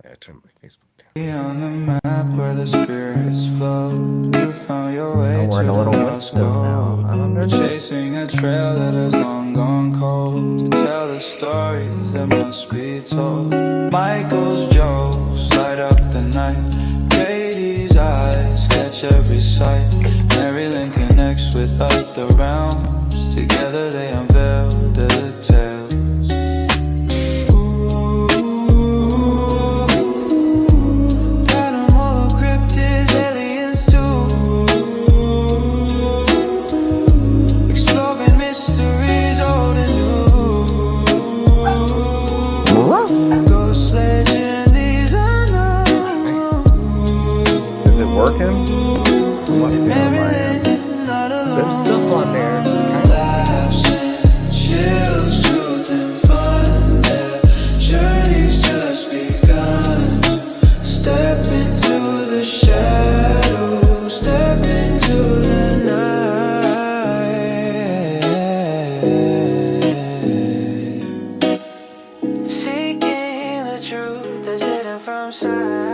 I turned my Facebook down. On the map where the spirits flow, you found your way We're in to a the little lost window now. I don't know. gold. Chasing a trail that has long gone cold, to tell the stories that must be told. Michael's jokes light up the night. Brady's eyes catch every sight. MaryLynn connects with other realms. Together they unveil the tales. Paranormal cryptids, aliens too. Exploring mysteries old and new. Ghost legend, these unknown. Is it working? Must be on my end. There's stuff on there. It's kind of Laughs and chills, truth and fun. Their journey's just begun. Step into the shadows, step into the night. Seeking the truth that's hidden from sight.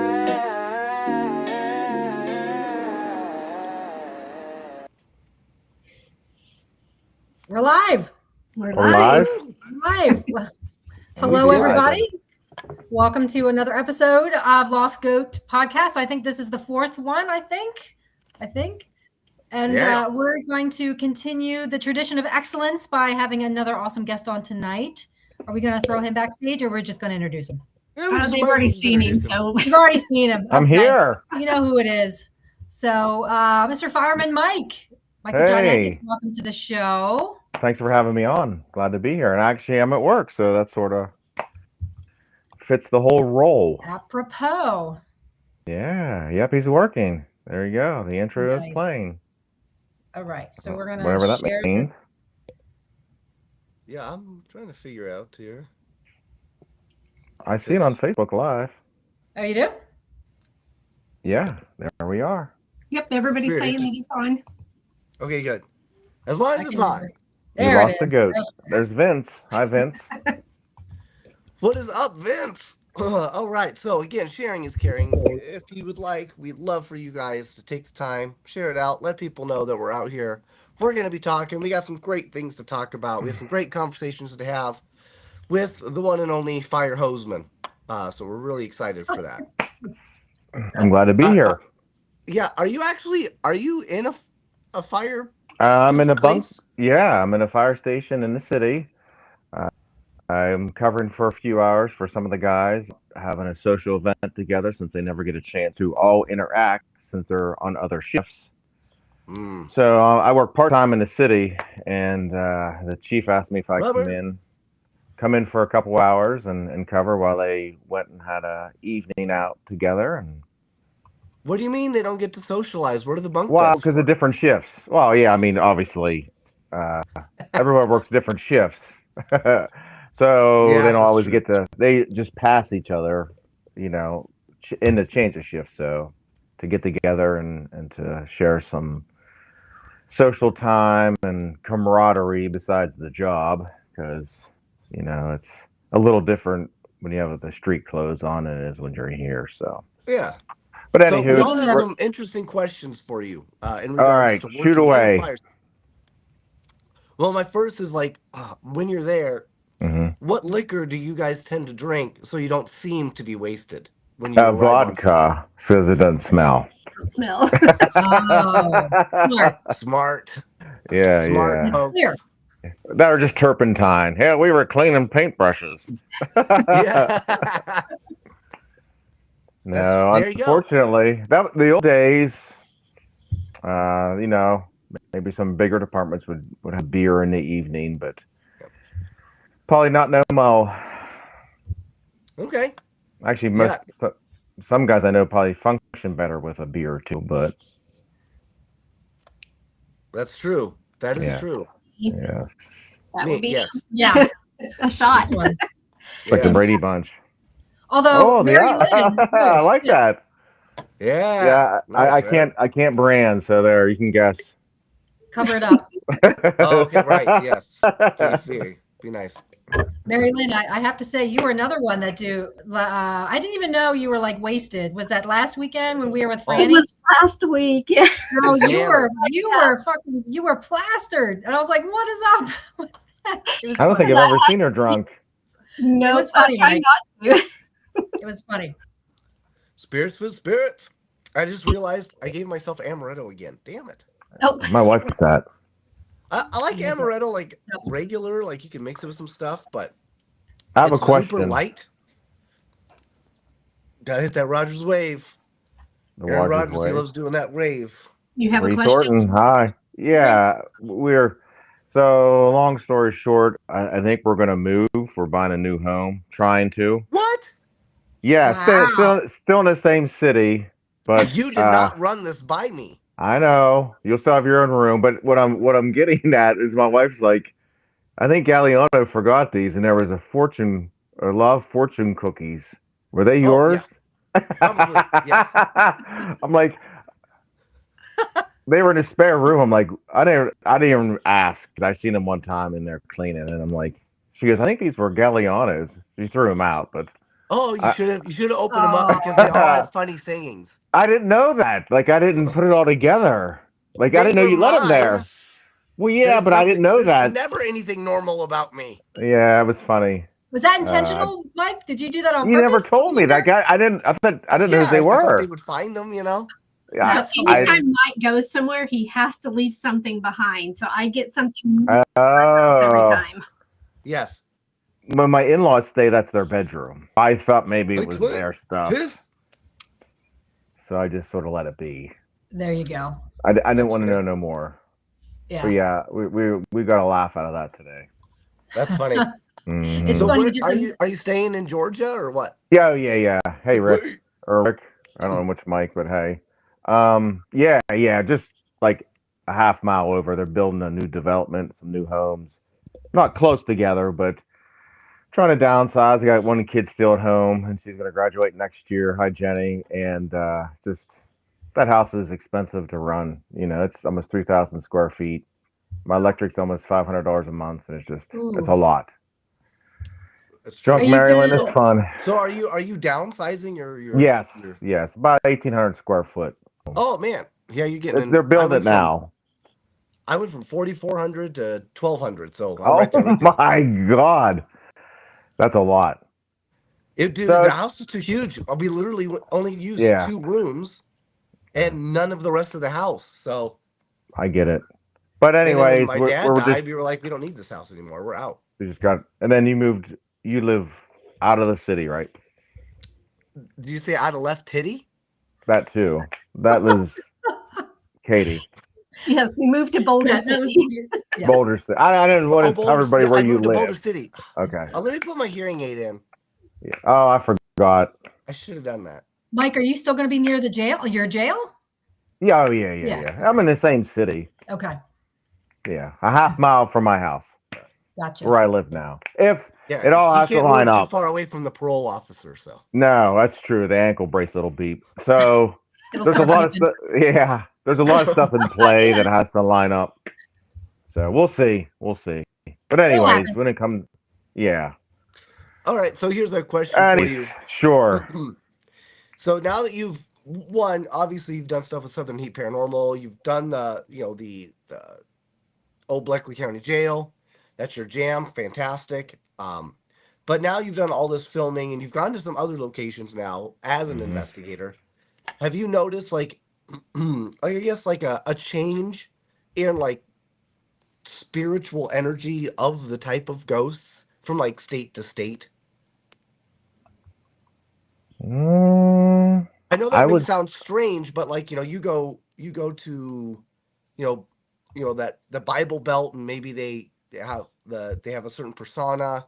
We're live. We're live. Live. Hello, live. everybody. Welcome to another episode of Lost Goat Podcast. I think this is the fourth one, I think. And Yeah. we're going to continue the tradition of excellence by having another awesome guest on tonight. Are we going to throw him backstage or we're just going to introduce him? They've already seen him, so You've already seen him. I'm Okay. here. So you know who it is. So Mr. Fireman Michael John Hey. Angus, welcome to the show. Thanks for having me on. Glad to be here. And actually, I'm at work, so that sort of fits the whole role. Apropos. Yeah. Yep. He's working. There you go. The intro is Nice. playing. All right, so we're gonna Whatever that share means. Yeah, I'm trying to figure out here. I see it on Facebook Live. Oh, you do? Yeah. There we are. yep, everybody's Weird, it saying that just- he's on. Okay, good. As long as it's on. You There lost it the is. goat. There's Vince. Hi, Vince. What is up, Vince? All right. So again, sharing is caring. If you would like, we'd love for you guys to take the time, share it out, let people know that we're out here. We're going to be talking. We got some great things to talk about. We have some great conversations to have with the one and only Fire Hoseman. So we're really excited for that. I'm glad to be here. Yeah. Are you in a fire? I'm in a bunk. place? Yeah, I'm in a fire station in the city. I'm covering for a few hours for some of the guys, having a social event together since they never get a chance to all interact since they're on other shifts. Mm. So I work part-time in the city, and the chief asked me if I Rubber. come in for a couple hours and cover while they went and had a evening out together. And What do you mean they don't get to socialize? What are the bunk well, beds because for? of different shifts. Well, yeah, I mean, obviously, everyone works different shifts. So Yeah, they don't that's always true. get to, they just pass each other, in the change of shifts. So to get together and to share some social time and camaraderie besides the job, because, it's a little different when you have the street clothes on than it is when you're here. So, Yeah. but So we all anywho, have some interesting questions for you in all regards right, to shoot working in a away. fire. Well, my first is like, when you're there, hmm what liquor do you guys tend to drink so you don't seem to be wasted when you arrive on site? Vodka says it doesn't smell. Smell. Oh, smart. Smart. Yeah, Smart yeah. It's folks. clear. That were just turpentine. Yeah, we were cleaning paintbrushes. Yeah. No, there you go. unfortunately, the old days. Maybe some bigger departments would have beer in the evening, but probably not no more. Okay. Actually, some guys I know probably function better with a beer or two, but That's true. That is Yeah. true. yes, That Me, would be yes. Yeah, a shot. this one. it's like the Yes. Brady Bunch. Although Oh, MaryLynn, I like that. Yeah. Yeah, Nice, I can't brand, so there you can guess. cover it up. Oh, okay, right. Yes. Be nice. MaryLynn, I have to say, you were another one that do. I didn't even know you were like wasted. Was that last weekend when we were with It Franny? was last week. Yeah. Girl, Yeah. you were plastered, and I was like, "What is up?" It was I don't funny. think I've ever seen her drunk. No, It was funny, I try Mike. not to. It was funny. Spirits for spirits. I just realized I gave myself amaretto again. Damn it. Oh, My wife is that. I like amaretto like regular, like you can mix it with some stuff, but I have a it's super question. light. Gotta hit that Rogers wave. The Aaron Rogers Rodgers, he way. loves doing that wave. you have a Lee question? Thornton, hi. Yeah, so long story short, I think we're gonna move. We're buying a new home, trying to. What? Yeah, Wow. still in the same city, but You did not run this by me. I know you'll still have your own room. But what I'm getting at is my wife's like, I think Gagliano forgot these, and there was a love fortune cookies. Were they Oh, yours? yeah. Probably, yes. I'm like, they were in a spare room. I'm like, I didn't even ask because I seen them one time and they're cleaning, and I'm like, she goes, I think these were Gaglianos. She threw them out, but Oh, you I, should have opened them up because they all had funny sayings. I didn't know that. Like, I didn't put it all together. Like, I They didn't know were you let them mine. there. Well, yeah, but I didn't know There's that. never anything normal about me. Yeah, it was funny. Was that intentional, Mike? Did you do that on You purpose? never told me that guy. I didn't know who they I thought they were. would find them, you know. Yeah, That's Anytime Mike goes somewhere, he has to leave something behind. So I get something every oh, time. Yes. when my in-laws stay, that's their bedroom. I thought maybe it Like, was what? their stuff, Tiff? so I just sort of let it be. There you go. I didn't That's want to fair. know no more. Yeah. But yeah, we got a laugh out of that today. That's funny. Mhm. It's So funny. where, are you staying in Georgia or what? Yeah. Hey, Rick. Wait. Or Rick. I don't know which Mike, but hey. Yeah. Just like a half mile over, they're building a new development, some new homes. Not close together, but trying to downsize. I got one kid still at home, and she's going to graduate next year. Hi, Jenny. And just that house is expensive to run. You know, it's almost 3,000 square feet. My electric's almost $500 a month, and it's a lot. That's true. Drunk Are you Maryland gonna- is fun. So are you downsizing your Yes, about 1,800 square foot. Oh man, yeah, you're getting. They're building it now. I went from 4,400 to 1,200, so I'm Oh right there with you. my God, that's a lot. Dude, So- the house is too huge. We literally only used 2 rooms, and none of the rest of the house. So I get it. But and then anyways, when my dad we're died, just we were like, we don't need this house anymore. We're out. we just got. And then you live out of the city, right? Did you say out of left titty? That too. That was Katie. Yes, we moved to Boulder Yes, that was- City. Yeah. Boulder City. I didn't want to tell Boulder everybody City. where I you moved to Boulder live. City. Okay. Let me put my hearing aid in. Yeah. Oh, I forgot. I should have done that. Mike, are you still going to be near the jail? Your jail? Yeah. Oh, yeah. I'm in the same city. Okay, Yeah, a half mile from my house, gotcha. where I live now. If Yeah, it all you has to can't line move up. too far away from the parole officer. So No, that's true. The ankle bracelet will beep. So It'll there's a start lot of beeping. stuff. Yeah, there's a lot of stuff in play that has to line up. So we'll see. But anyways, happen. when it comes, yeah. all right. So here's a question for you. Sure. So now that you've won, obviously you've done stuff with Southern Heat Paranormal. You've done the Old Bleckley County Jail. That's your jam. Fantastic. But now you've done all this filming and you've gone to some other locations now as an investigator. Have you noticed like I guess like a change in like spiritual energy of the type of ghosts from like state to state? Mm, I know I that may would- sound strange, but like, you go to, that the Bible Belt and maybe they have a certain persona.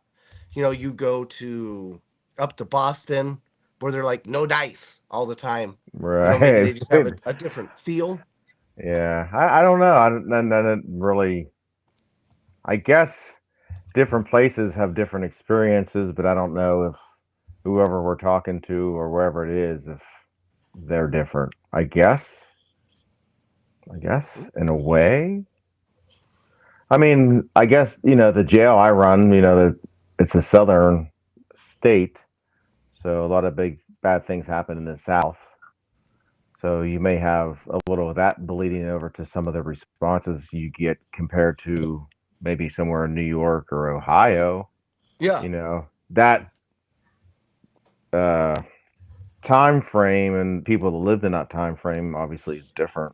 You go to up to Boston where they're like no dice all the time. right. Maybe they just have a different feel. Yeah, I don't know. I don't really. I guess different places have different experiences, but I don't know if whoever we're talking to or wherever it is, if they're different. I guess in a way. I mean, I guess the jail I run, it's a southern state, so a lot of bad things happen in the south. So you may have a little of that bleeding over to some of the responses you get compared to maybe somewhere in New York or Ohio. Yeah. You know, that time frame and people that lived in that time frame obviously is different.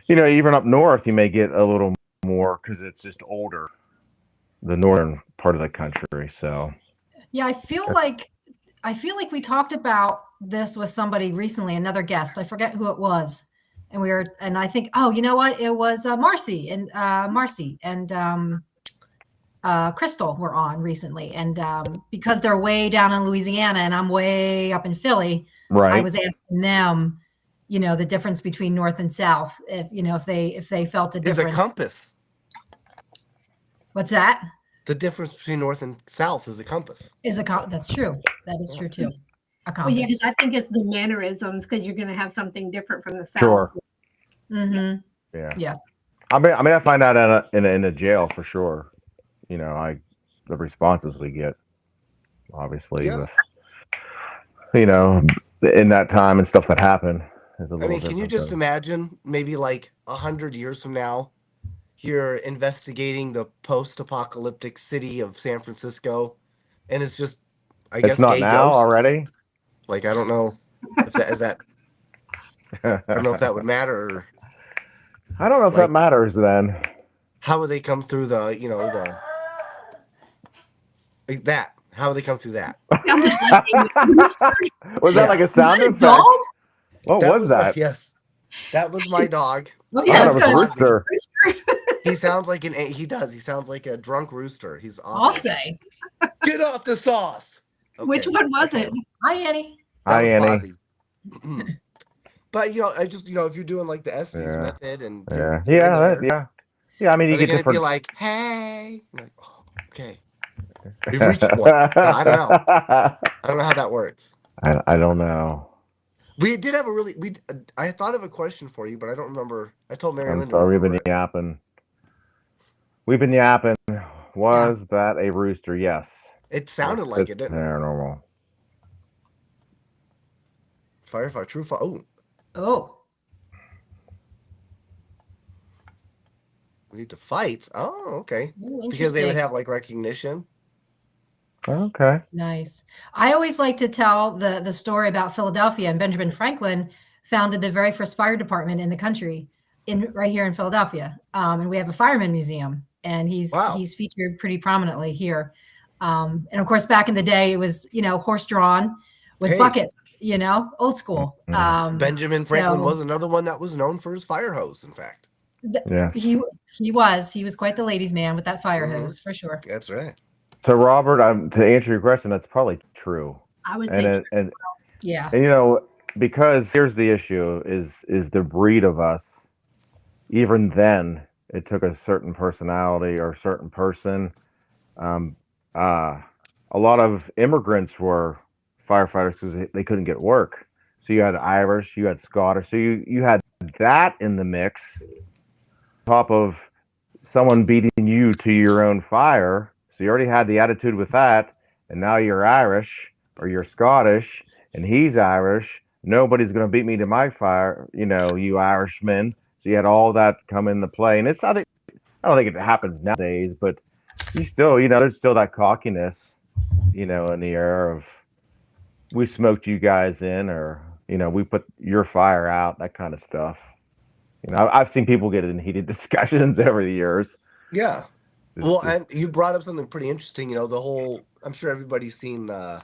You know, even up north, you may get a little more because it's just older, the northern part of the country. So Yeah, I feel like we talked about this with somebody recently, another guest. I forget who it was, and I think, oh, you know what? It was Marcy and Crystal were on recently, and because they're way down in Louisiana and I'm way up in Philly, right, I was asking them, you know, the difference between North and South, if they felt a Is difference. a compass. What's that? The difference between North and South is a compass. That's true. That is true too. A compass. Well, yeah, because I think it's the mannerisms, because you're going to have something different from the South. sure, Mm-hmm. yeah. I mean, I find out in a jail for sure. You know, the responses we get, obviously, with you know, in that time and stuff that happened is a little. I mean, can you just imagine maybe like 100 years from now, you're investigating the post-apocalyptic city of San Francisco, and it's just, I guess, it's not gay now ghosts already. Like, I don't know if that is that. I don't know if that would matter. Or, I don't know if that matters then. How would they come through the, like that? How would they come through that? Was that like a sound effect? Dog? What was that? Yes, that was my dog. Oh, yeah, that was a rooster. He sounds like he does. He sounds like a drunk rooster. He's awesome. I'll say. Get off the sauce. Okay. Which one was it? Hi, Annie. Hi, Annie. But I just if you're doing like the Estes method and I mean, you get different. Be like, hey, like, oh, okay, we've reached one. No, I don't know. I don't know how that works. I don't know. We did have I thought of a question for you, but I don't remember. I told MaryLynn. I'm sorry, we've been yapping. Was that a rooster? Yes. It sounded like it, didn't it? Paranormal. Firefighter, true fire. Oh. We need to fight. Oh, okay. Ooh, because they would have like recognition. Okay. Nice. I always like to tell the story about Philadelphia, and Benjamin Franklin founded the very first fire department in the country right here in Philadelphia. And we have a fireman museum, and he's featured pretty prominently here. And of course, back in the day, it was, horse drawn with buckets, old school. Benjamin Franklin was another one that was known for his fire hose, in fact. He was quite the ladies' man with that fire hose, for sure. That's right. So, Robert, to answer your question, that's probably true. I would say and yeah. And, because here's the issue is the breed of us. Even then, it took a certain personality or a certain person. A lot of immigrants were firefighters because they couldn't get work. So you had Irish, you had Scottish. So you had that in the mix, on top of someone beating you to your own fire. So you already had the attitude with that, and now you're Irish or you're Scottish, and he's Irish. Nobody's going to beat me to my fire, you Irishmen. So you had all that come into play, and I don't think it happens nowadays, but you still, there's still that cockiness, in the air of we smoked you guys in, or we put your fire out, that kind of stuff. I've seen people get in heated discussions over the years. Yeah. Well, and you brought up something pretty interesting. The whole. I'm sure everybody's seen. I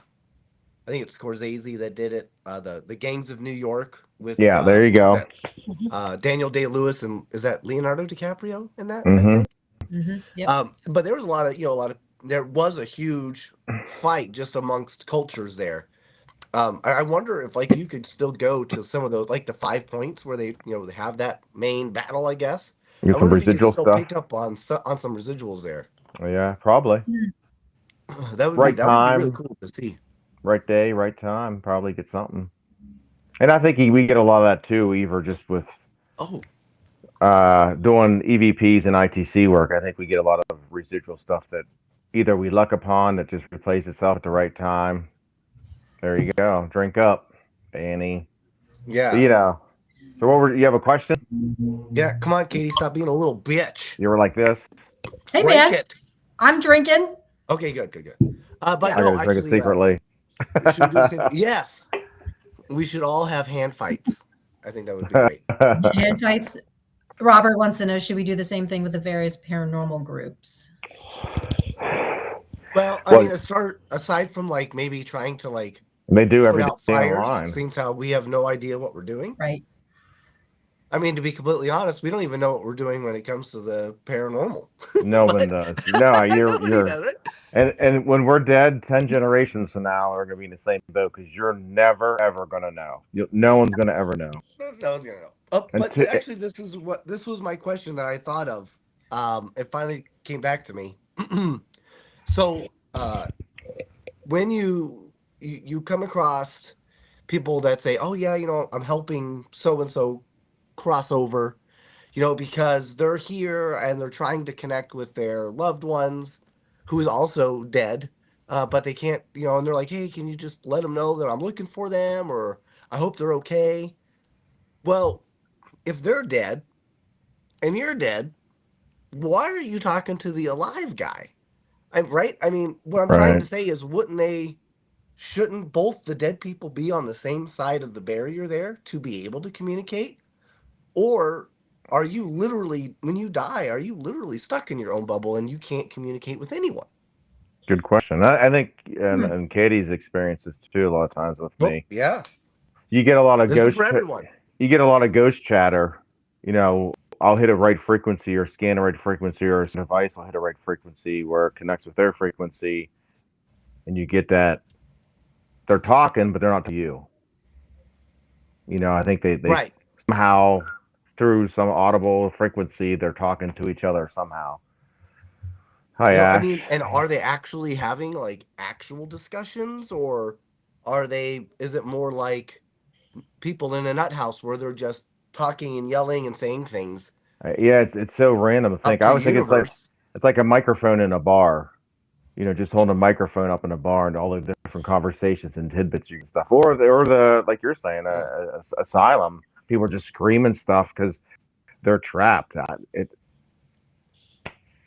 think it's Scorsese that did it. The Gangs of New York with. Yeah, there you go. Daniel Day-Lewis, and is that Leonardo DiCaprio in that? Mm-hmm. I think. Mm-hmm. Yep. But there was there was a huge fight just amongst cultures there. I wonder if you could still go to some of those, like the 5 points where they they have that main battle, I guess. Get some residual stuff. Pick up on some residuals there. Oh, yeah, probably. That would be really cool to see. Right day, right time. Probably get something. And I think we get a lot of that too, either just with doing EVPs and ITC work. I think we get a lot of residual stuff that either we luck upon that just replays itself at the right time. There you go. Drink up, Annie. Yeah. But, you know, so you have a question? Yeah. Come on, Katie. Stop being a little bitch. You were like this? Hey, Drink man, it. I'm drinking. Okay, good. But Yeah. I no, gotta drink it actually, secretly. should we do the same? Yes. We should all have hand fights. I think that would be great. Hand fights. Robert wants to know, should we do the same thing with the various paranormal groups? Well, I Well- mean, aside from like maybe trying to like They do put every out day fires, online. seems how we have no idea what we're doing. Right. I mean, to be completely honest, we don't even know what we're doing when it comes to the paranormal. No one does. No, Nobody you're does it. and when we're dead 10 generations from now, we're gonna be in the same boat because you're never ever gonna know. No one's gonna ever know. No one's gonna know. Oh, but Until- actually, this was my question that I thought of. It finally came back to me. So, when you come across people that say, "Oh yeah, you know, I'm helping so and so cross over," you know, because they're here and they're trying to connect with their loved ones who is also dead, but they can't, you know, and they're like, "Hey, can you just let them know that I'm looking for them, or I hope they're okay?" Well, if they're dead and you're dead, why are you talking to the alive guy? Right? I mean, what I'm trying Right. to say is, shouldn't both the dead people be on the same side of the barrier there to be able to communicate? Or are you literally, when you die, are you literally stuck in your own bubble and you can't communicate with anyone? Good question. I think, and Katie's experiences too. A lot of times with Well, me, yeah, you get a lot of this is ghost. for everyone. You get a lot of ghost chatter. You know, I'll hit a right frequency or scan a right frequency, or a device will hit a right frequency where it connects with their frequency, and you get that they're talking, but they're not to you. You know, I think they Right. somehow through some audible frequency they're talking to each other somehow. Hi, No, I Ash. mean, and are they actually having like actual discussions, or is it more like people in a nut house where they're just talking and yelling and saying things Yeah, it's so random to up think. to I the always think universe? it's like a microphone in a bar. You know, just holding a microphone up in a bar and all the different conversations and tidbits and stuff, or the like you're saying, a asylum. People are just screaming stuff because they're trapped.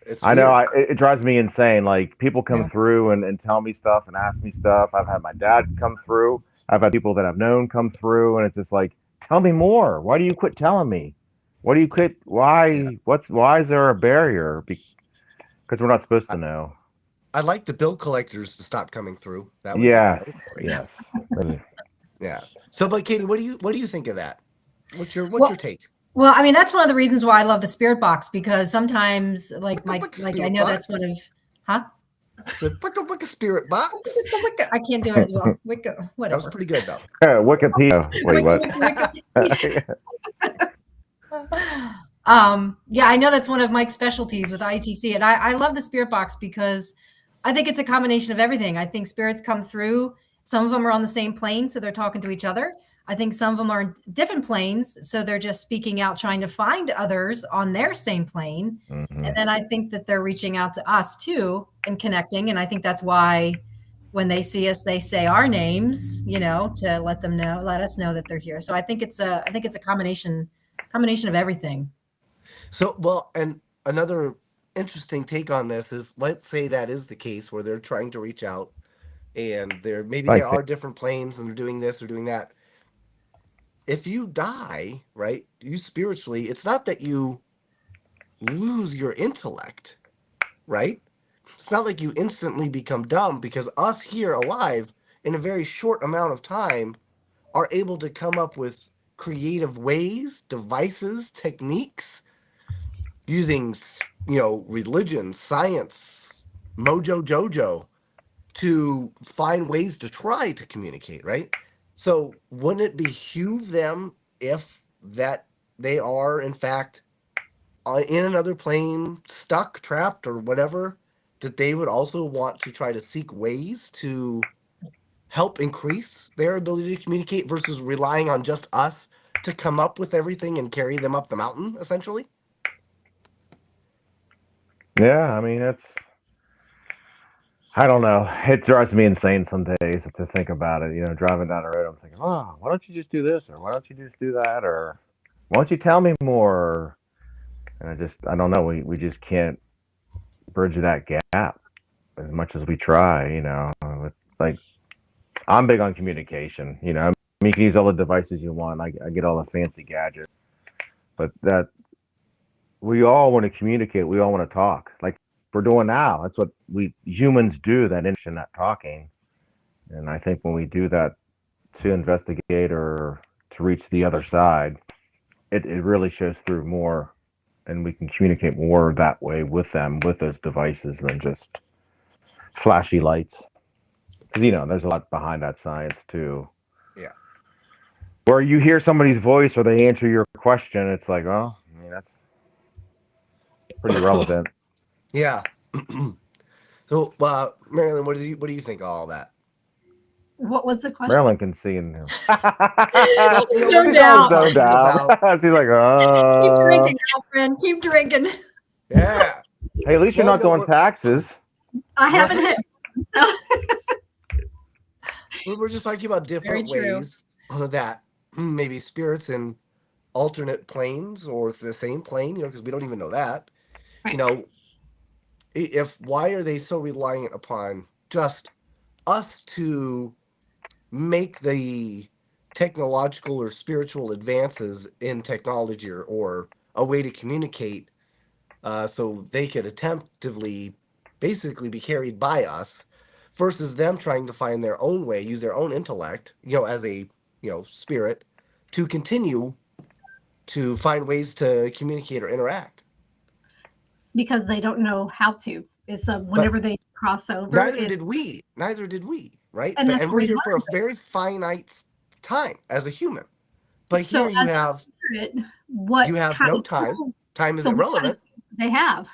It's I know weird. it drives me insane. Like people come Yeah. through and tell me stuff and ask me stuff. I've had my dad come through. I've had people that I've known come through, and it's just like, tell me more. Why do you quit telling me? Why do you quit? Why? Yeah. Why is there a barrier? Because we're not supposed to know. I'd like the bill collectors to stop coming through. That would be Yes, great. yes. Yeah. So, but Katie, what do you think of that? What's your Well, take? Well, I mean, that's one of the reasons why I love the spirit box, because sometimes like I Spirit know that's box? one of, huh? Said, "Wicca spirit box." I can't do it as well. Wicca, That whatever. was pretty good though. Wikipedia. Wait, what? Yeah, I know that's one of Mike's specialties with ITC, and I love the spirit box because I think it's a combination of everything. I think spirits come through. Some of them are on the same plane, so they're talking to each other. I think some of them are in different planes, so they're just speaking out, trying to find others on their same plane. Mhm. And then I think that they're reaching out to us too and connecting. And I think that's why when they see us, they say our names, you know, to let us know that they're here. So I think it's a combination of everything. So, well, and another interesting take on this is, let's say that is the case where they're trying to reach out, and there are different planes, and they're doing this or doing that. If you die, right, you spiritually, it's not that you lose your intellect, right? It's not like you instantly become dumb, because us here alive in a very short amount of time are able to come up with creative ways, devices, techniques using, you know, religion, science, mojo jojo to find ways to try to communicate, right? So wouldn't it behoove them, if that they are in fact in another plane, stuck, trapped, or whatever, that they would also want to try to seek ways to help increase their ability to communicate versus relying on just us to come up with everything and carry them up the mountain, essentially? Yeah, I mean I don't know. It drives me insane some days to think about it. Driving down the road, I'm thinking, oh, why don't you just do this, or why don't you just do that, or why don't you tell me more? And I don't know. We just can't bridge that gap as much as we try. Like I'm big on communication. You can use all the devices you want. I get all the fancy gadgets, but that we all want to communicate. We all want to talk, like we're doing now. That's what we humans do. That interaction, that talking. And I think when we do that to investigate or to reach the other side, it really shows through more, and we can communicate more that way with them, with those devices, than just flashy lights. Because there's a lot behind that science too. Yeah. Where you hear somebody's voice or they answer your question, it's like, oh, I mean, that's pretty relevant. Yeah. So, MaryLynn, what do you think of all that? What was the question? MaryLynn can see in him. She's zoned out. Zoned out. She's like, Keep drinking, girlfriend. Keep drinking. Yeah. Hey, at least you're not doing taxes. I haven't had. So. We're just talking about different ways that maybe spirits in alternate planes or the same plane, because we don't even know that. Right. Why are they so reliant upon just us to make the technological or spiritual advances in technology or a way to communicate so they could attemptively basically be carried by us, versus them trying to find their own way, use their own intellect, as a, spirit, to continue to find ways to communicate or interact. Because they don't know how to. It's whenever they cross over. Neither did we, right? And we're here for a very finite time as a human. But so here you have spirit, you have no time. Time is irrelevant. They have.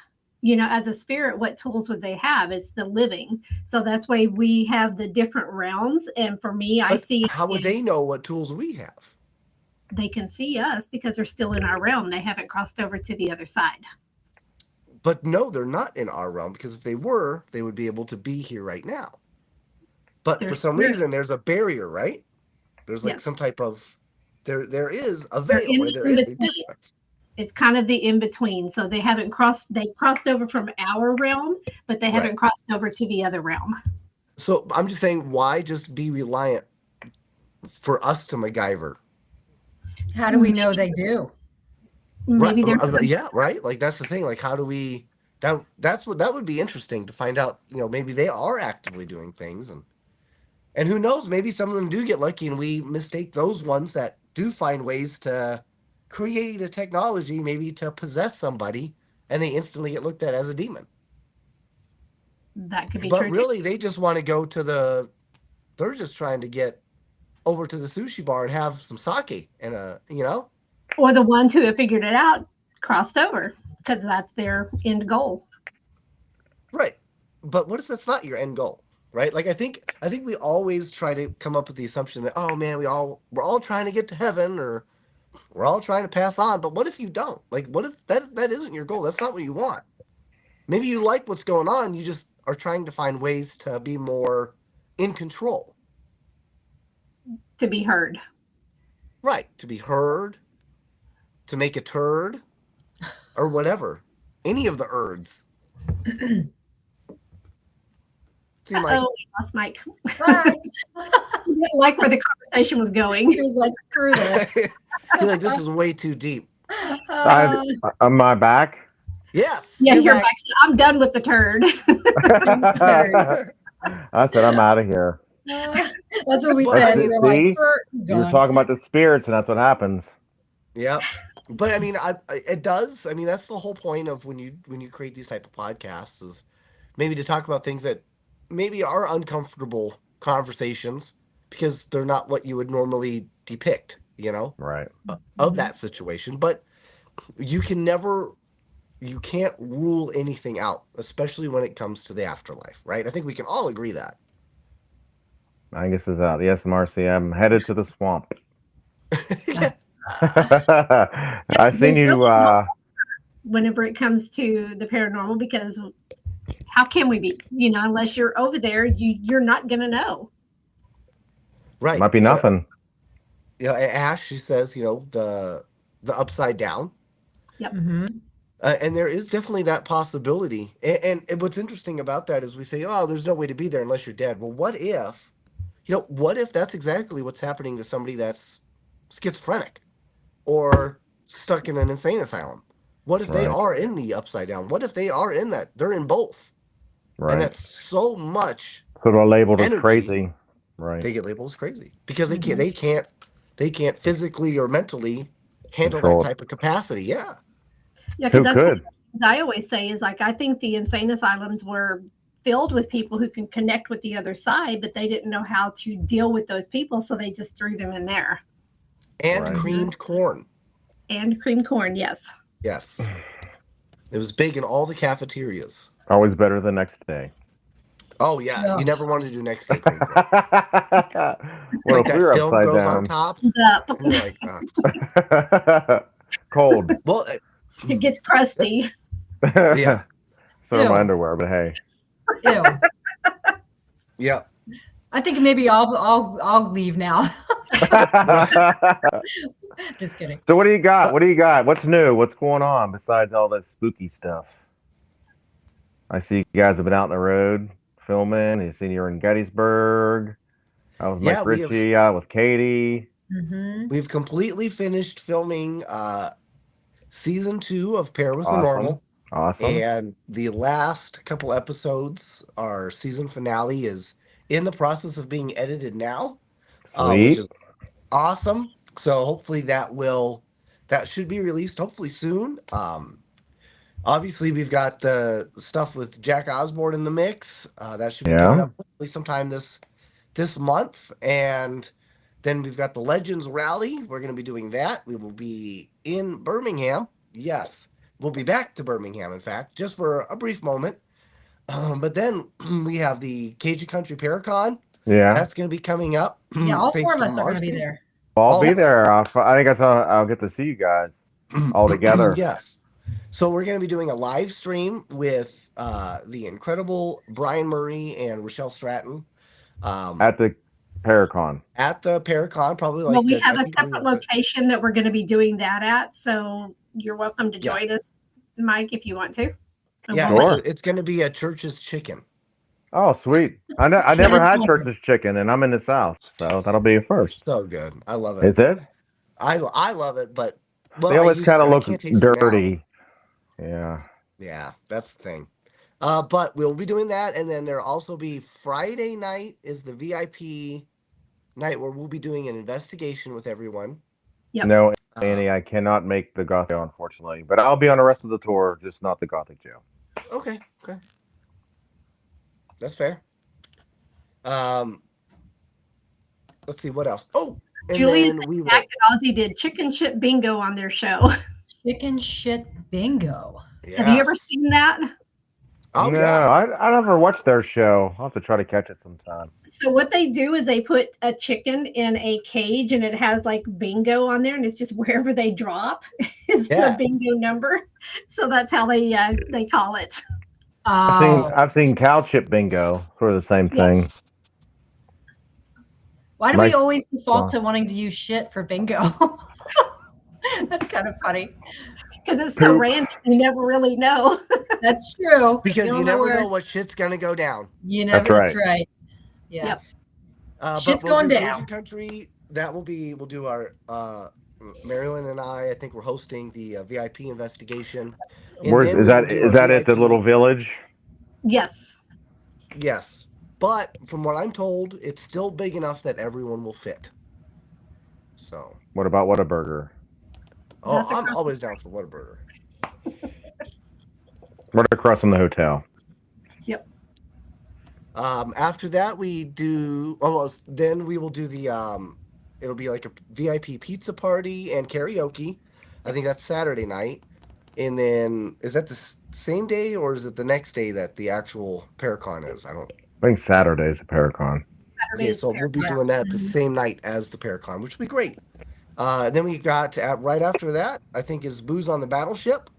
As a spirit, what tools would they have? It's the living. So that's why we have the different realms. And for me, I see. How would they know what tools we have? They can see us because they're still in our realm. They haven't crossed over to the other side. But no, they're not in our realm, because if they were, they would be able to be here right now. But for some reason, there's a barrier, right? There's some type of there is a veil where there is a difference. It's kind of the in-between. So they haven't crossed, they've crossed over from our realm, but they haven't crossed over to the other realm. So I'm just saying, why just be reliant for us to MacGyver? How do we know they do? Maybe they're right. Like that's the thing. Like, how do we? That would be interesting to find out. Maybe they are actively doing things, and who knows? Maybe some of them do get lucky, and we mistake those ones that do find ways to create a technology, maybe to possess somebody, and they instantly get looked at as a demon. That could be true. But true. really, they just want to go to they're just trying to get over to the sushi bar and have some sake and Or the ones who have figured it out crossed over because that's their end goal. Right. But what if that's not your end goal? Right? Like I think we always try to come up with the assumption that, oh man, we're all trying to get to heaven, or we're all trying to pass on. But what if you don't? Like, what if that isn't your goal? That's not what you want. Maybe you like what's going on. You just are trying to find ways to be more in control. To be heard. Right. To be heard. To make a turd. Or whatever. Any of the erds. We lost Mike. He didn't like where the conversation was going. He was like, screw this. Feel like this is way too deep. Am I back? Yes. Yeah, you're back. I'm done with the turd. I said I'm out of here. That's what we said. We were like, you were talking about the spirits, and that's what happens. Yep. But I mean, it does. I mean, that's the whole point of when you create these type of podcasts, is maybe to talk about things that maybe are uncomfortable conversations because they're not what you would normally depict, right, of that situation. But you can't rule anything out, especially when it comes to the afterlife, right? I think we can all agree that. Angus is out. Yes, Marcy, I'm headed to the swamp. I seen you whenever it comes to the paranormal, because how can we be? Unless you're over there, you're not gonna know. Right. Might be nothing. Ash, she says, the upside down. Yep. Mm-hmm. And there is definitely that possibility. And what's interesting about that is we say, oh, there's no way to be there unless you're dead. Well, what if that's exactly what's happening to somebody that's schizophrenic or stuck in an insane asylum? What if they are in the upside down? What if they are in that? They're in both. Right. And that's so much. So they're labeled energy. as crazy. Right. They get labeled as crazy because they can't physically or mentally handle Control that type of capacity. Yeah. Yeah, because that's could? what I always say is I think the insane asylums were filled with people who can connect with the other side, but they didn't know how to deal with those people, so they just threw them in there. And creamed corn. And creamed corn, yes. Yes. It was big in all the cafeterias. Always better the next day. Oh, yeah. No. You never wanted to do next day creamed corn. Well, like if that we were film upside goes down. on top. Up. And you're like, Cold. well, It gets crusty. yeah. So my Ew. underwear, but hey. Ew. Yeah. I think maybe I'll leave now. Just kidding. So what do you got? What do you got? What's new? What's going on besides all this spooky stuff? I see you guys have been out on the road filming. You seen you're in Gettysburg. I was Mike Ritchie out with Katie. Mm-hmm. We've completely finished filming season 2 of Pair with the Normal. Awesome. And the last couple episodes, our season finale, is in the process of being edited now, which is awesome. So hopefully that should be released hopefully soon. Obviously we've got the stuff with Jack Osborne in the mix. That should be coming up hopefully sometime this month. And then we've got the Legends Rally. We're going to be doing that. We will be in Birmingham. Yes. We'll be back to Birmingham, in fact, just for a brief moment. But then we have the Cajun Country Paracon. Yeah. That's going to be coming up. Yeah, all 4 of us are going to be there. I'll be there. I think I'll get to see you guys all together. Yes. So we're going to be doing a live stream with the incredible Brian Murray and Rochelle Stratton. At the Paracon. At the Paracon, probably. Well, we have a separate location that we're going to be doing that at, so you're welcome to join us, Mike, if you want to. Yeah, sure. It's going to be a Church's Chicken. Oh, sweet. I never had Church's Chicken, and I'm in the South, so that'll be a first. So good. I love it. Is it? I love it, but they always kind of look dirty. Yeah. Yeah, that's the thing. But we'll be doing that, and then there'll also be Friday night is the VIP night where we'll be doing an investigation with everyone. Yep. No, Annie, I cannot make the Gothic jail, unfortunately, but I'll be on the rest of the tour, just not the Gothic jail. Okay. That's fair. Let's see what else. Oh, Julius and Jack and Ozzy did chicken shit bingo on their show. Chicken shit bingo. Yes. Have you ever seen that? Oh, no, yeah. I never watched their show. I'll have to try to catch it sometime. So what they do is they put a chicken in a cage and it has like bingo on there, and it's just wherever they drop is the bingo number. So that's how they call it. I've seen cow chip bingo for the same thing. Why do we always default to wanting to use shit for bingo? That's kind of funny. Because it's so random, you never really know. That's true. Because you never know what shit's gonna go down. You never. That's right. Yeah. Yep. Shit's going down. Cajun Country. We'll do our MaryLynn and I think we're hosting the VIP investigation. Is that at the little village? Yes. Yes. But from what I'm told, it's still big enough that everyone will fit. So. What about Whataburger? Oh, I'm always down for Whataburger. Right across from the hotel. Yep. After that, we do. Then we will do the. It'll be like a VIP pizza party and karaoke. I think that's Saturday night. And then is that the same day or is it the next day that the actual Paracon is? I think Saturday is the Paracon. Okay, so we'll be doing that the same night as the Paracon, which will be great. Then we got right after that, I think, is Booze on the Battleship.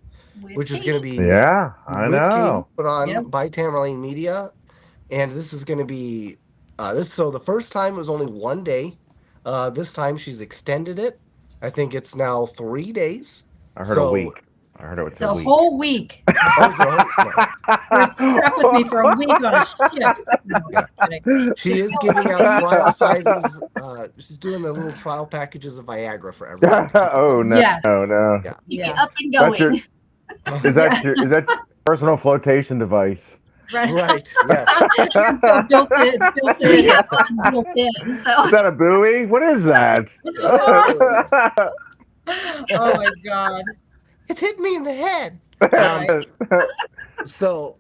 which is going to be I with Katie, know. put on by Tamerlane Media, and this is going to be So the first time was only 1 day. This time she's extended it. I think it's now 3 days. I heard a week. I heard it was a whole week. You're stuck with me for a week on a ship. No, just kidding. She is giving out trial sizes. She's doing the little trial packages of Viagra for everyone. Oh no! Yes. No! Yeah. Up and going. Is that your personal flotation device? Right. Yes. Built in. Yeah, it's built in. So. Is that a buoy? What is that? Oh my God! It hit me in the head. So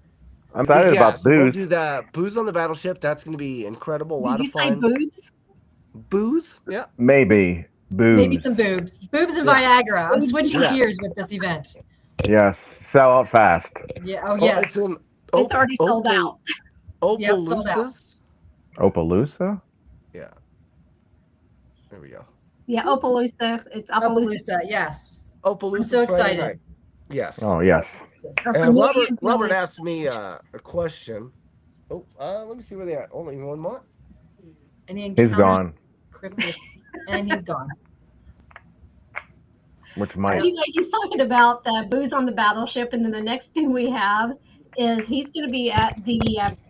I'm excited about booze. We'll do that. Booze on the battleship. That's going to be incredible. A lot of fun. Did you say boobs? Booze? Yeah. Maybe boobs. Maybe some boobs. Boobs and Viagra. I'm switching gears with this event. Yes. Sell out fast. Yeah. Oh yeah. It's already sold out. Opelousas. Opelousas? Yeah. There we go. Yeah, Opelousas. It's Opelousas. Yes. Opelousas. I'm so excited. Night. Yes. Oh yes. And Robert asked me a question. Oh, let me see where they are. Only one more. He's gone. And he's gone. Which might. Anyway, he's talking about the booze on the battleship, and then the next thing we have is he's going to be at the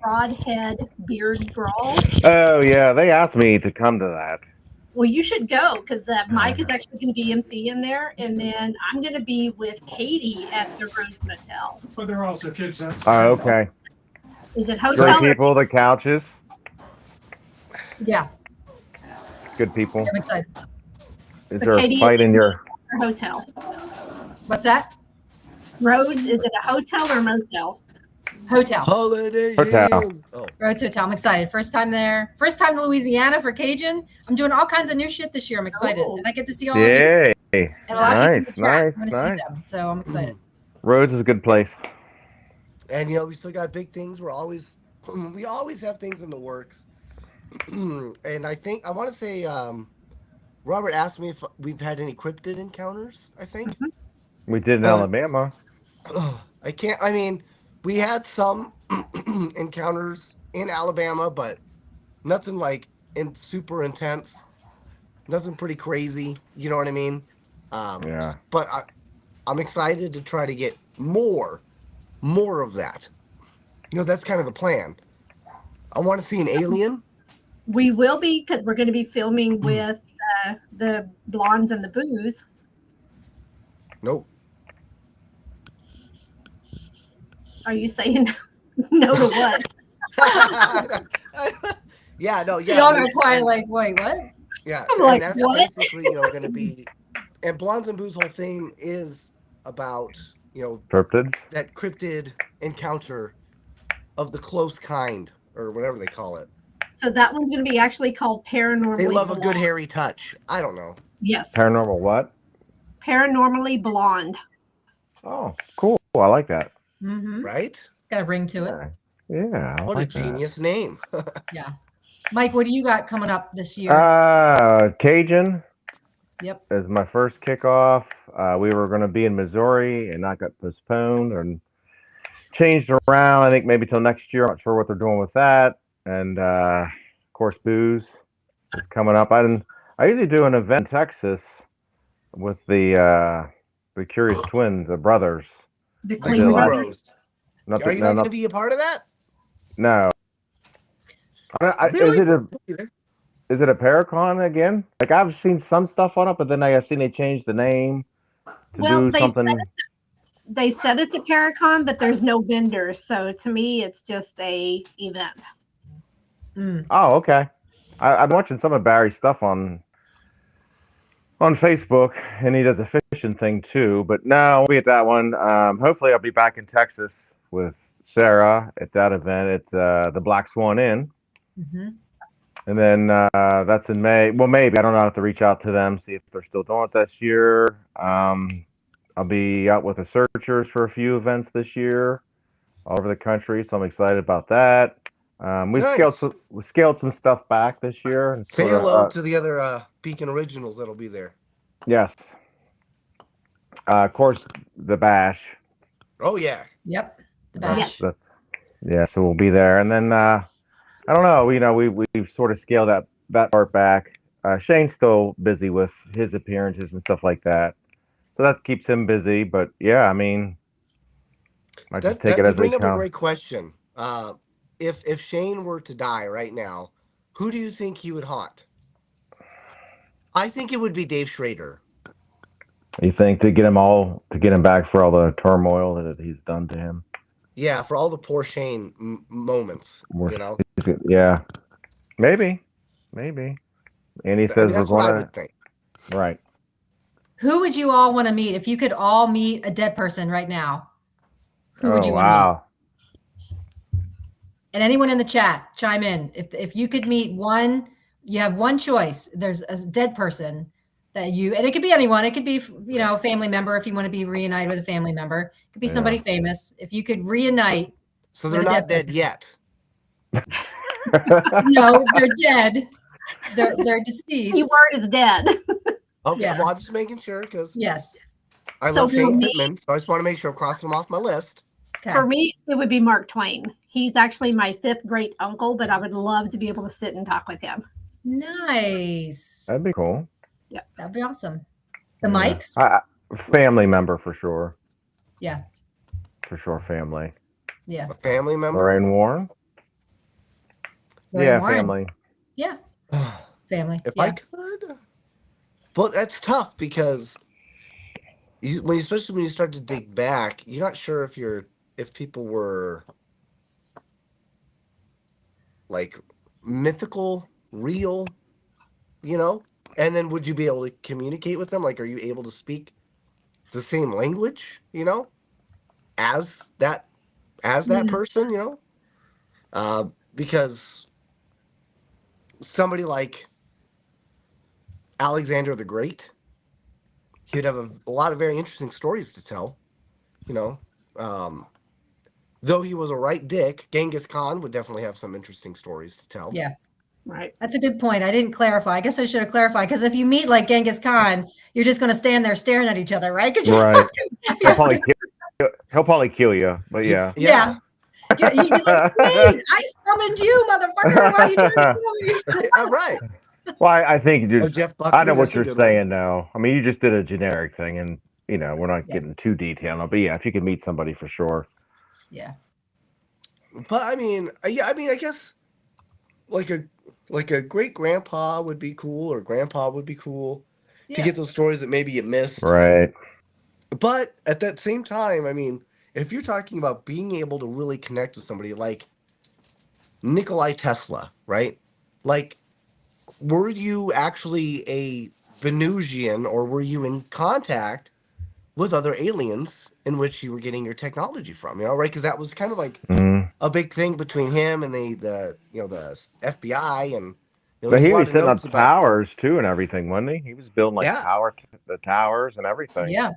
Broadhead Beard Brawl. Oh yeah, they asked me to come to that. Well, you should go because Mike is actually going to be MC in there, and then I'm going to be with Katie at the Rhodes Motel. But there are also kids. Oh, okay. Is it hotel? Great people, the couches. Yeah. Good people. I'm excited. Is there a fight in your hotel? What's that? Rhodes, is it a hotel or motel? Hotel. Holiday Hotel. Oh. Rhodes Hotel. I'm excited. First time there. First time to Louisiana for Cajun. I'm doing all kinds of new shit this year. I'm excited. And I get to see all of you. Yay. And a lot of people in the chat. Nice. I'm going to see them. So I'm excited. Rhodes is a good place. And we still got big things. We always have things in the works. And I want to say Robert asked me if we've had any cryptid encounters, I think. We did in Alabama. We had some encounters in Alabama, but nothing super intense. Nothing pretty crazy. You know what I mean? Yeah. But I'm excited to try to get more of that. That's kind of the plan. I want to see an alien. We will be, because we're going to be filming with the Blondes and the Booze. Nope. Are you saying no to what? Yeah, no, yeah. Y'all are quiet like, wait, what? Yeah, I'm like, that's what? basically, going to be, and Blondes and Booze' whole thing is about, Cryptids? That cryptid encounter of the close kind, or whatever they call it. So that one's going to be actually called Paranormally They love a Blonde. good hairy touch. I don't know. Yes. Paranormal what? Paranormally Blonde. Oh, cool. I like that. Mm-hmm. Right? It's got a ring to it. Yeah. What a genius name. Yeah. Mike, what do you got coming up this year? Cajun. Yep. Is my first kickoff. We were going to be in Missouri, and that got postponed and changed around. I think maybe till next year. I'm not sure what they're doing with that. And of course, Booze is coming up. I usually do an event in Texas with the Curious Twins, the brothers. The Clean Clean Bros. Brothers. Are you not going to be a part of that? No. Really? Is it a Paracon again? Like I've seen some stuff on it, but then I've seen they change the name to do something. They said it's a Paracon, but there's no vendors. So to me, it's just a event. Oh, okay. I'm watching some of Barry's stuff on Facebook, and he does a fishing thing too. But no, I won't be at that one. Hopefully, I'll be back in Texas with Sarah at that event at the Black Swan Inn. Mm-hmm. And then that's in May. Well, maybe. I don't know. I have to reach out to them, see if they're still doing it this year. I'll be out with the Searchers for a few events this year all over the country, so I'm excited about that. We scaled some stuff back this year. And say hello to the other Beacon Originals that'll be there. Yes. Of course, the Bash Oh yeah. Yep. The That's, bash. that's yeah. So we'll be there, and then I don't know. We've sort of scaled that part back. Shane's still busy with his appearances and stuff like that, so that keeps him busy. But yeah, I mean, I just take it You as they bring up a come. great question. If Shane were to die right now, who do you think he would haunt? I think it would be Dave Schrader. You think to get him back for all the turmoil that he's done to him? Yeah, for all the poor Shane moments, We're- you know. Yeah, maybe. And he I says mean, we're that's what I going would think. to right. Who would you all want to meet if you could all meet a dead person right now? Who would Oh you want to meet? wow! And anyone in the chat, chime in. If you could meet one, you have one choice. There's a dead person that and it could be anyone. It could be, a family member if you want to be reunited with a family member. It could be somebody famous. If you could reunite. So they're with a not dead person. yet. No, they're dead. They're deceased. Keyword is dead. Okay, Yeah. well, I'm just making sure because Yes. I So love for Shane me- Pittman, so I just want to make sure I'm crossing him off my list. Okay. For me, it would be Mark Twain. He's actually my 5th great uncle, but I would love to be able to sit and talk with him. Nice. That'd be cool. That'd be awesome. The Yeah. mics? Family member for sure. Yeah. For sure, family. Yeah. A family member. Lorraine Warren. Lorraine Yeah, Warren. family. Yeah. Family. If yeah. I could, but that's tough because especially when you start to dig back, you're not sure if people were like mythical, real, and then would you be able to communicate with them? Like, are you able to speak the same language, as that person, because somebody like Alexander the Great, he would have a lot of very interesting stories to tell, though he was a right dick. Genghis Khan would definitely have some interesting stories to tell. Yeah. Right. That's a good point. I didn't clarify. I guess I should have clarified because if you meet like Genghis Khan, you're just going to stand there staring at each other, right? Right. He'll probably kill you, but yeah. Yeah. You'd be like, wait, I summoned you, motherfucker. Why are you trying to kill me? Right. Well, I think Oh, just Jeff Buckley, I know what that's a you're good one. saying now. I mean, you just did a generic thing, and we're not getting too detailed. But yeah, if you could meet somebody for sure. Yeah. But I mean, I guess like a great grandpa would be cool, or grandpa would be cool to get those stories that maybe you missed. Right. But at that same time, I mean, if you're talking about being able to really connect with somebody like Nikolai Tesla, right? Like, were you actually a Venusian, or were you in contact with other aliens in which you were getting your technology from, right? Because that was kind of like a big thing between him and the FBI, and But he was setting up towers too and everything, wasn't he? He was building like the towers and everything. Yeah.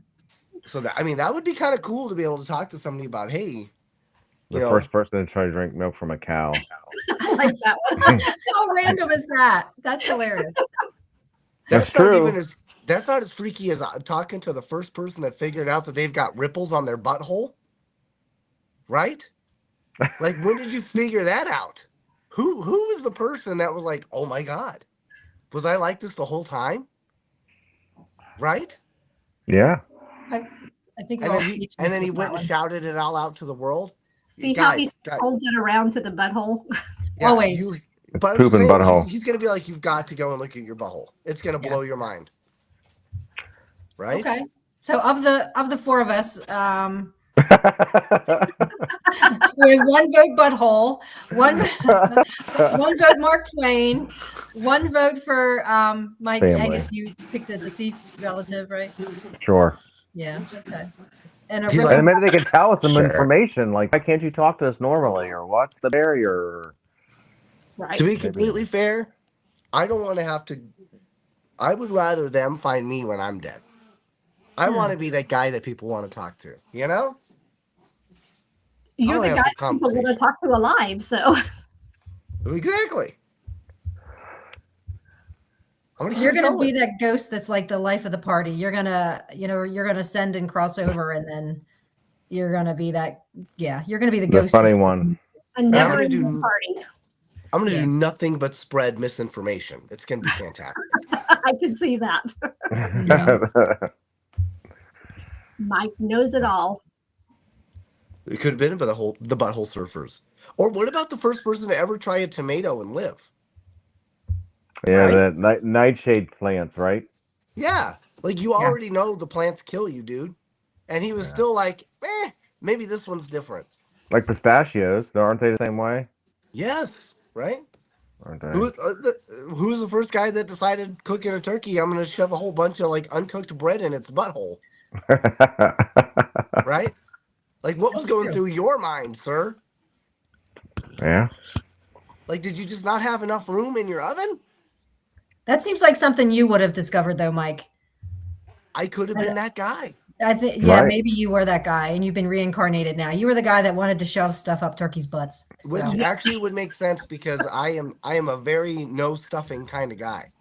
So that would be kind of cool to be able to talk to somebody about, hey, the first person to try to drink milk from a cow. I like that one. How random is that? That's hilarious. That's true. That's not as freaky as talking to the first person that figured out that they've got ripples on their butthole. Right? Like, when did you figure that out? Who is the person that was like, oh my God, was I like this the whole time? Right? Yeah. I think and then he went and shouted it all out to the world. See how he pulls it around to the butthole? Yeah, always. But pooping butthole. He's going to be like, you've got to go and look at your butthole. It's going to blow your mind. Right? Okay. So of the four of us, we have one vote butthole, one vote Mark Twain, one vote for Mike. Family. Angus, you picked a deceased relative, right? Sure. Yeah. Okay. And and maybe they can tell us some information, like, why can't you talk to us normally, or what's the barrier? Right. To be completely fair, I don't want to have to. I would rather them find me when I'm dead. I want to be that guy that people want to talk to. You're the guy people want to talk to alive, so. Exactly. You're going to be that ghost that's like the life of the party. You're going to, you're going to send and cross over and then you're gonna be that. Yeah, you're gonna be the The ghost. funny one. A never-ending party. I'm gonna do nothing but spread misinformation. It's gonna be fantastic. I can see that. Mike knows it all. It could have been about the butthole surfers. Or what about the first person to ever try a tomato and live? Yeah, Right? the nightshade plants, right? Yeah. Like you already know the plants kill you, dude. And he was still like, maybe this one's different. Like pistachios, aren't they the same way? Yes, right? Aren't they? Who's the first guy that decided cooking a turkey? I'm gonna shove a whole bunch of like uncooked bread in its butthole, right? Like what was going through your mind, sir? Yeah. Like, did you just not have enough room in your oven? That seems like something you would have discovered, though, Mike. I could have been that guy. I think, yeah, maybe you were that guy, and you've been reincarnated now. You were the guy that wanted to shove stuff up turkeys' butts. So. Which actually would make sense because I am a very no stuffing kind of guy.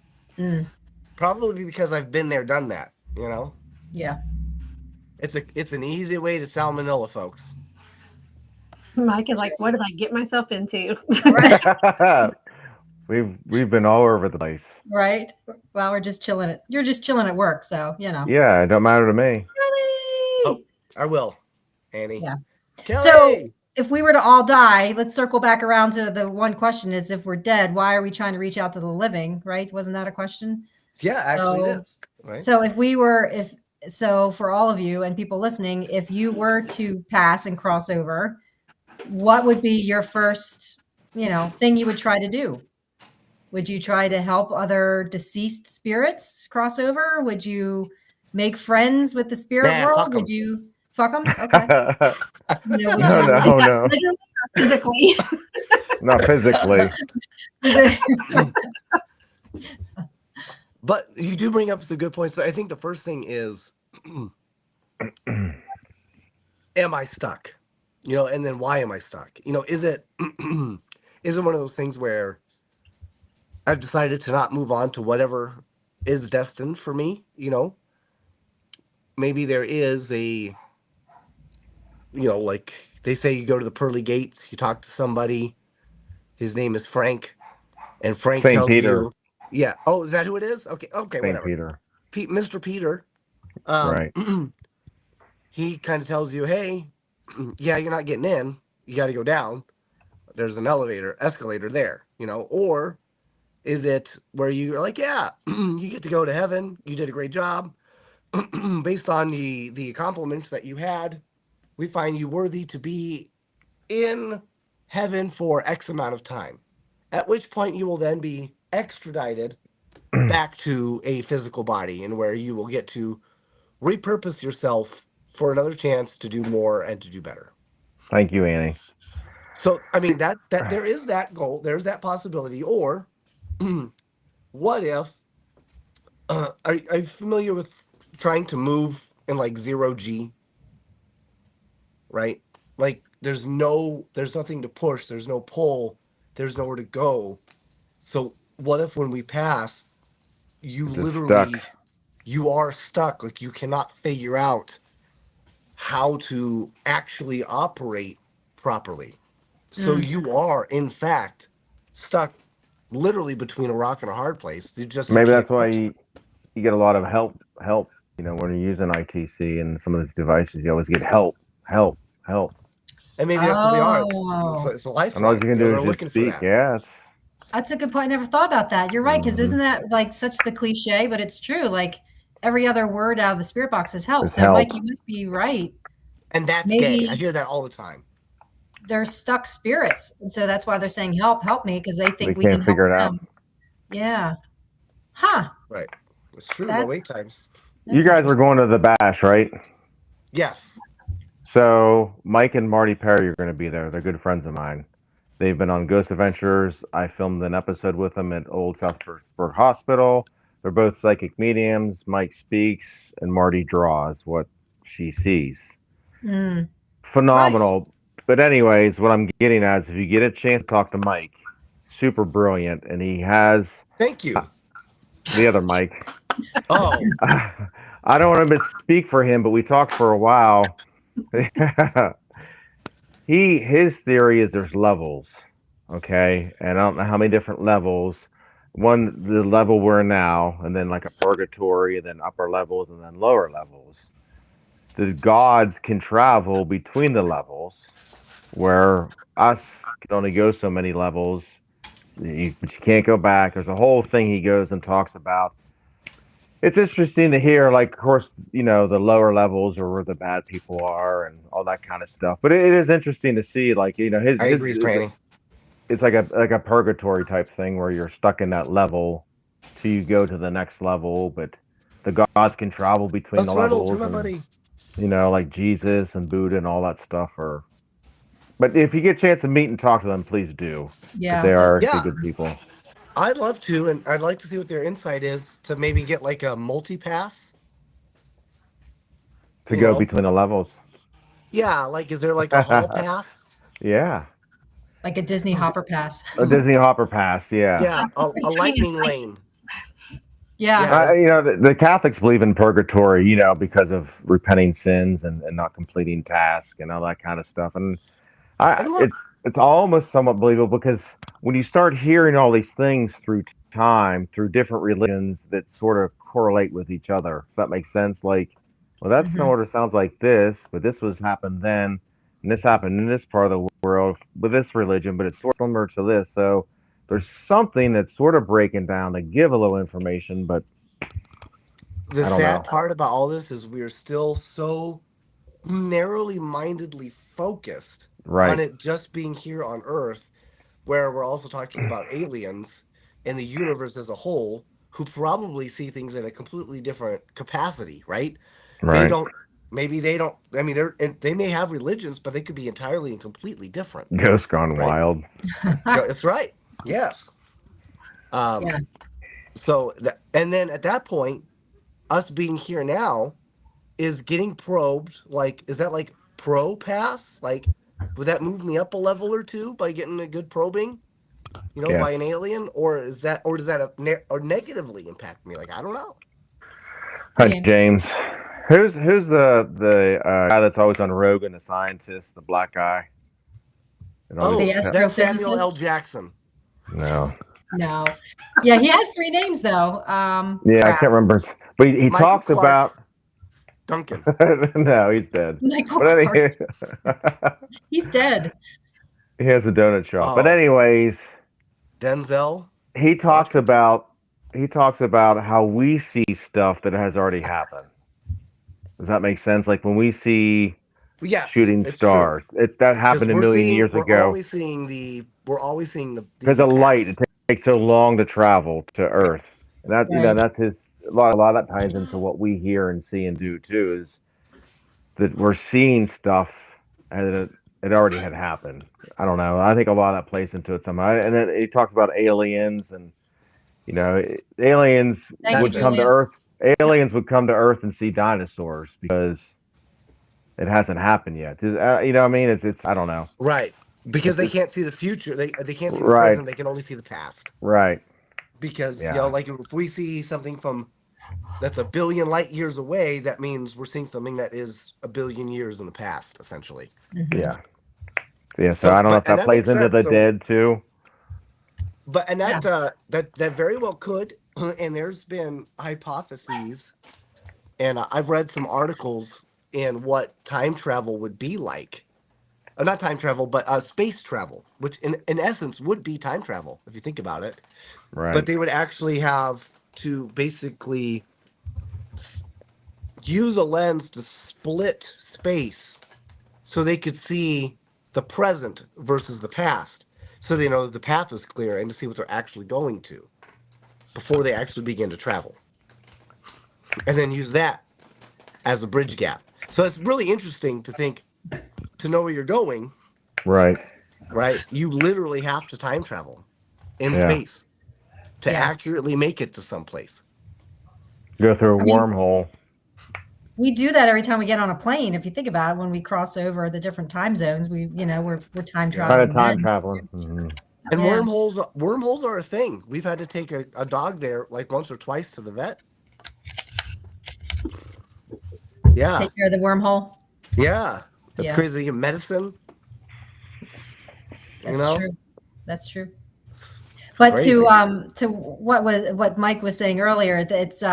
Probably because I've been there, done that. You know. Yeah. It's an easy way to salmonella, folks. Mike is like, what did I get myself into? Right. We've been all over the place. Right. Well, we're just chilling. You're just chilling at work, so you know. Yeah, it don't matter to me. Kelly! Oh, I will, Annie. Yeah. Kelly! So if we were to all die, let's circle back around to the one question: is if we're dead, why are we trying to reach out to the living? Right? Wasn't that a question? Yeah, actually it is. Right. So so for all of you and people listening, if you were to pass and cross over, what would be your first, thing you would try to do? Would you try to help other deceased spirits cross over? Would you make friends with the spirit world? Would you fuck them? Okay. No. Physically. Not physically. But you do bring up some good points. I think the first thing is, am I stuck? And then why am I stuck? Is it one of those things where I've decided to not move on to whatever is destined for me? Maybe there is like they say you go to the pearly gates, you talk to somebody, his name is Frank, and Frank Saint tells Peter. you, yeah. Oh, is that who it is? Okay, Saint whatever. Peter. Mr. Peter. Right. He kind of tells you, hey, yeah, you're not getting in. You got to go down. There's an escalator there, or is it where you're like, yeah, you get to go to heaven. You did a great job. Based on the accomplishments that you had, we find you worthy to be in heaven for X amount of time, at which point you will then be extradited back to a physical body, and where you will get to repurpose yourself for another chance to do more and to do better. Thank you, Annie. So, I mean, that there is that goal, there's that possibility. Or what if are you familiar with trying to move in like 0G? Right? Like there's nothing to push, there's no pull, there's nowhere to go. So what if when we pass, you you are stuck, like you cannot figure out how to actually operate properly. So you are in fact stuck literally between a rock and a hard place. Maybe that's why you get a lot of help. When you're using ITC and some of these devices, you always get help. And maybe that's what they are. It's a lifeline. And all you can do is just speak. Yeah. That's a good point. I never thought about that. You're right, because isn't that like such the cliche, but it's true. Like every other word out of the spirit box is help. So Mike, you might be right. And that's gay. I hear that all the time. They're stuck spirits. And so that's why they're saying, help me, because they think we can't can figure help it them. out. Yeah. Huh. Right. It's true. No wait times. You guys were going to the bash, right? Yes. So Mike and Marty Perry are going to be there. They're good friends of mine. They've been on Ghost Adventures. I filmed an episode with them at Old South Pittsburgh Hospital. They're both psychic mediums. Mike speaks and Marty draws what she sees. Phenomenal. Nice. But anyways, what I'm getting at is if you get a chance to talk to Mike, super brilliant. And he has... Thank you. The other Mike. Oh. I don't want to speak for him, but we talked for a while. His theory is there's levels, okay, and I don't know how many different levels. One, the level we're in now, and then like a purgatory, and then upper levels, and then lower levels. The gods can travel between the levels, where us can only go so many levels, but you can't go back. There's a whole thing he goes and talks about. It's interesting to hear, like, of course, the lower levels are where the bad people are and all that kind of stuff. But it is interesting to see, like, his I agree, training. It's like a purgatory type thing where you're stuck in that level till you go to the next level, but the gods can travel between the levels. My buddy. Like Jesus and Buddha and all that stuff. But if you get a chance to meet and talk to them, please do. Yeah, they are actually good people. I'd love to, and I'd like to see what their insight is to maybe get like a multi-pass. To go between the levels. Yeah, like is there like a hall pass? Yeah. Like a Disney Hopper Pass. A Disney Hopper Pass, yeah. Yeah, a lightning lane. Yeah. The Catholics believe in purgatory, because of repenting sins and not completing tasks and all that kind of stuff. And it's almost somewhat believable because when you start hearing all these things through time, through different religions that sort of correlate with each other, if that makes sense. Like, well, that sort of sounds like this, but this was happened then, and this happened in this part of the world with this religion, but it's sort of similar to this. So there's something that's sort of breaking down to give a little information, but the sad part about all this is we're still so narrowly mindedly focused on it just being here on Earth, where we're also talking about aliens and the universe as a whole who probably see things in a completely different capacity, right? They don't. I mean, they may have religions, but they could be entirely and completely different. Ghosts gone wild. That's right. Yes. So, and then at that point, us being here now is getting probed. Like, is that like pro pass? Like, would that move me up a level or two by getting a good probing? By an alien, or does that or negatively impact me? Like, I don't know. Hi, James. Who's the guy that's always on Rogan, the scientist, the black guy? The astrophysicist? Samuel L. Jackson. No. Yeah, he has 3 names though. I can't remember. But he talks Clark about Duncan. No, he's dead. Michael Clark. He's dead. He has a donut shop. But anyways, Denzel. He talks about how we see stuff that has already happened. Does that make sense? Like when we see shooting stars, that happened a million years ago. We're always seeing the because of light. It takes so long to travel to Earth, and that that's his. A lot of that ties into what we hear and see and do too. Is that we're seeing stuff and it already had happened. I don't know. I think a lot of that plays into it somehow. And then he talked about aliens and aliens would come to Earth. Aliens would come to Earth and see dinosaurs because it hasn't happened yet. What I mean? It's I don't know. Right. Because they can't see the future. They can't see the present. They can only see the past. Right. Because like if we see something that's 1 billion light years away, that means we're seeing something that is 1 billion years in the past, essentially. Yeah. So I don't know if that plays into the dead too. But that very well could. And there's been hypotheses, and I've read some articles in what time travel would be like. Not time travel, but space travel, which in essence would be time travel if you think about it. Right. But they would actually have to basically use a lens to split space so they could see the present versus the past, so they know that the path is clear and to see what they're actually going to before they actually begin to travel. And then use that as a bridge gap. So it's really interesting to think, to know where you're going. Right. Right. You literally have to time travel in space to accurately make it to someplace. Go through a wormhole. We do that every time we get on a plane. If you think about it, when we cross over the different time zones, we're time traveling. Time traveling. Mm-hmm. And wormholes are a thing. We've had to take a dog there like once or twice to the vet. Yeah. Take care of the wormhole. Yeah, it's Yeah, crazy. Medicine, that's true. That's true. It's But crazy. to what Mike was saying earlier, that it's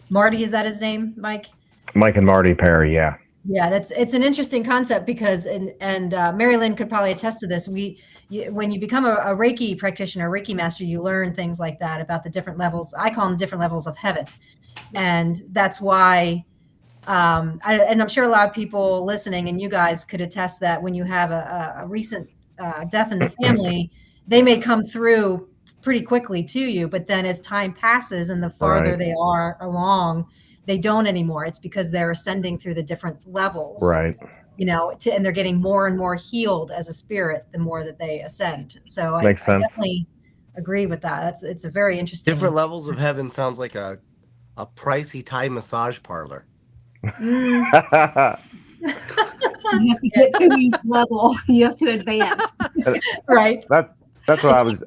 Marty, is that his name, Mike? Mike and Marty Perry, yeah. Yeah, it's an interesting concept because and MaryLynn could probably attest to this. When you become a Reiki practitioner, Reiki master, you learn things like that about the different levels. I call them different levels of heaven, and that's why. And I'm sure a lot of people listening and you guys could attest that when you have a recent death in the family, they may come through pretty quickly to you, but then as time passes and the farther Right. they are along, they don't anymore. It's because they're ascending through the different levels, Right. and they're getting more and more healed as a spirit the more that they ascend. So I Makes sense. definitely agree with that. It's a very interesting. Different levels of heaven sounds like a pricey Thai massage parlor. You have to get through each level. You have to advance. Right. That's what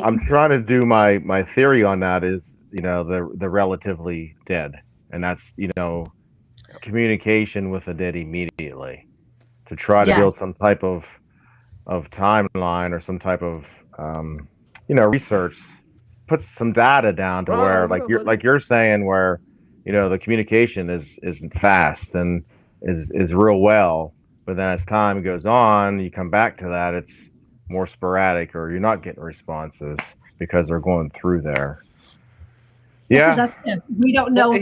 I'm trying to do. My theory on that is, the relatively dead, and that's, communication with the dead immediately, to try to build some type of timeline or some type of research, put some data down to where, like you're saying, where the communication is fast and is real well, but then as time goes on, you come back to that, it's more sporadic, or you're not getting responses because they're going through there. Yeah, that's we don't know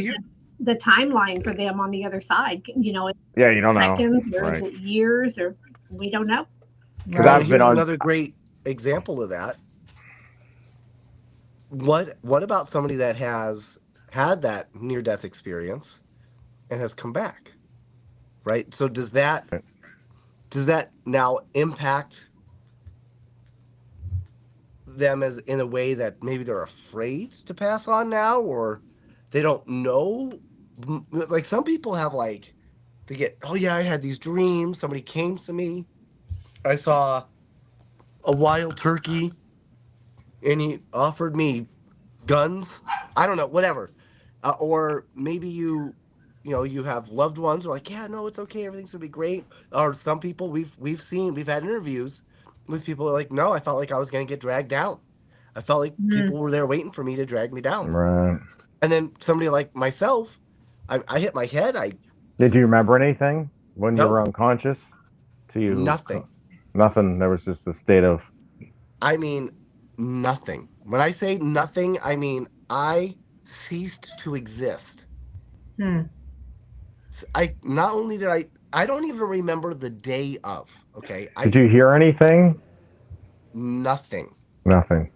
the timeline for them on the other side. You don't know seconds or right. years, or we don't know. Right. Here's another great example of that. What about somebody that has had that near-death experience and has come back, right? So does that now impact them as in a way that maybe they're afraid to pass on now, or they don't know? Like some people have they get, oh yeah, I had these dreams. Somebody came to me. I saw a wild turkey and he offered me guns. I don't know, whatever. Or maybe you have loved ones who are like, yeah, no, it's okay, everything's gonna be great. Or some people we've had interviews with people who are like, no, I felt like I was gonna get dragged down. I felt like people were there waiting for me to drag me down. Right. And then somebody like myself, I hit my head. Did you remember anything when you were unconscious? Nothing. Nothing. There was just a state of. I mean, nothing. When I say nothing, I mean I ceased to exist. I not only did I don't even remember the day of. Okay. Did you hear anything? Nothing. Nothing.